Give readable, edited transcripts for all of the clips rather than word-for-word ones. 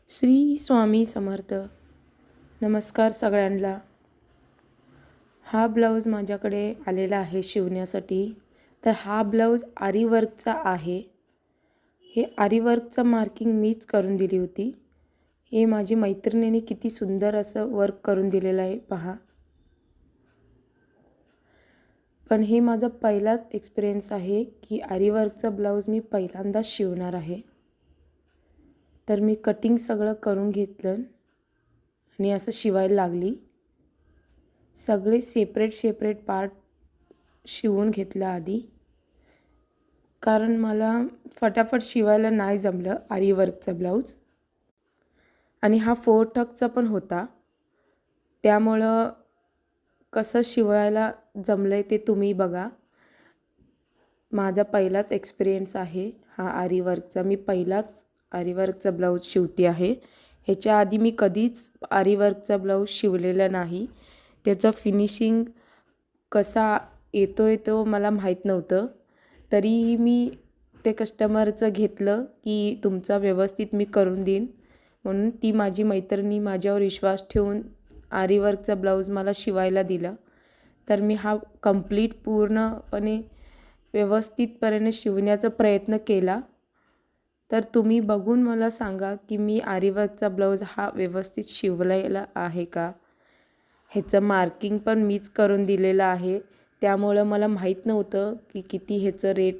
श्री स्वामी समर्थ. नमस्कार सगळ्यांना. हा ब्लाऊज माझ्याकडे आलेला आहे शिवण्यासाठी. तर हा ब्लाऊज आरी वर्कचा आहे. हे आरी वर्कचं मार्किंग मीच करून दिली होती. हे माझी मैत्रिणीने किती सुंदर असं वर्क करून दिलेलं आहे पहा. पण हे माझा पहिलाच एक्सपिरियन्स आहे की आरी वर्कचा ब्लाऊज मी पहिल्यांदाच शिवणार आहे. तर मी कटिंग सगळं करून घेतलं आणि असं शिवायला लागली. सगळे सेपरेट पार्ट शिवून घेतलं आधी, कारण मला फटाफट शिवायला नाही जमलं आरी वर्कचा ब्लाऊज. आणि हा 4 टक्सचा पण होता, त्यामुळं कसं शिवायला जमलं ते तुम्ही बघा. माझा पहिलाच एक्सपिरियन्स आहे हा आरी वर्कचा. मी पहिलाच आरी वर्कचा ब्लाऊज शिवते आहे. ह्याच्या आधी मी कधीच आरी वर्कचा ब्लाऊज शिवलेला नाही. त्याचं फिनिशिंग कसा येतोय तो मला माहीत नव्हतं. तरीही मी ते कस्टमरचं घेतलं की तुमचा व्यवस्थित मी करून देईन म्हणून. ती माझी मैत्रिणी माझ्यावर विश्वास ठेवून आरी वर्कचा ब्लाऊज मला शिवायला दिला. तर मी हा कंप्लीट पूर्णपणे व्यवस्थितपणे शिवण्याचा प्रयत्न केला. तर तुम्ही बघून मला सांगा की मी आरी वर्कचा ब्लाऊज हा व्यवस्थित शिवलेला आहे का. ह्याचं मार्किंग पण मीच करून दिलेलं आहे, त्यामुळं मला माहीत नव्हतं की किती ह्याचं रेट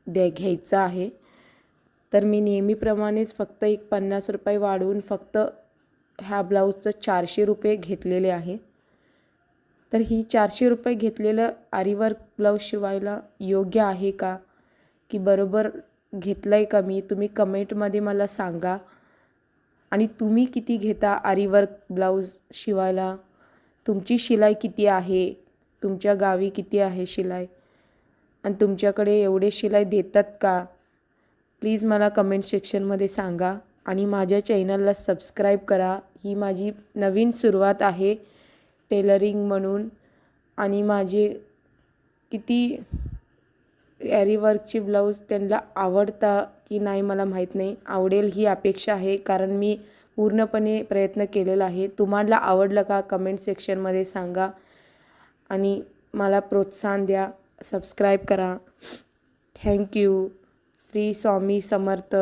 घ्यायचं आहे. तर मी नेहमीप्रमाणेच फक्त एक 50 रुपये वाढवून फक्त ह्या ब्लाऊजचं 400 रुपये घेतलेले आहे. तर ही 400 रुपये घेतलेलं आरी वर्क ब्लाऊज शिवायला योग्य आहे का, की बरोबर घेतलं आहे का मी, तुम्ही कमेंटमध्ये मला सांगा. आणि तुम्ही किती घेता आरी वर्क ब्लाऊज शिवायला, तुमची शिलाई किती आहे, तुमच्या गावी किती आहे शिलाई, आणि तुमच्याकडे एवढे शिलाई देतात का, प्लीज मला कमेंट सेक्शनमध्ये सांगा. आणि माझ्या चॅनलला सबस्क्राईब करा. ही माझी नवीन सुरुवात आहे टेलरिंग म्हणून. आणि माझे किती आरी वर्कचे ब्लाऊज त्यांना आवडता की नाही मला माहीत नाही. आवडेल ही अपेक्षा आहे, कारण मी पूर्णपणे प्रयत्न केलेला आहे. तुम्हाला आवडलं का कमेंट सेक्शनमध्ये सांगा आणि मला प्रोत्साहन द्या. सबस्क्राईब करा. थँक्यू. श्री स्वामी समर्थ.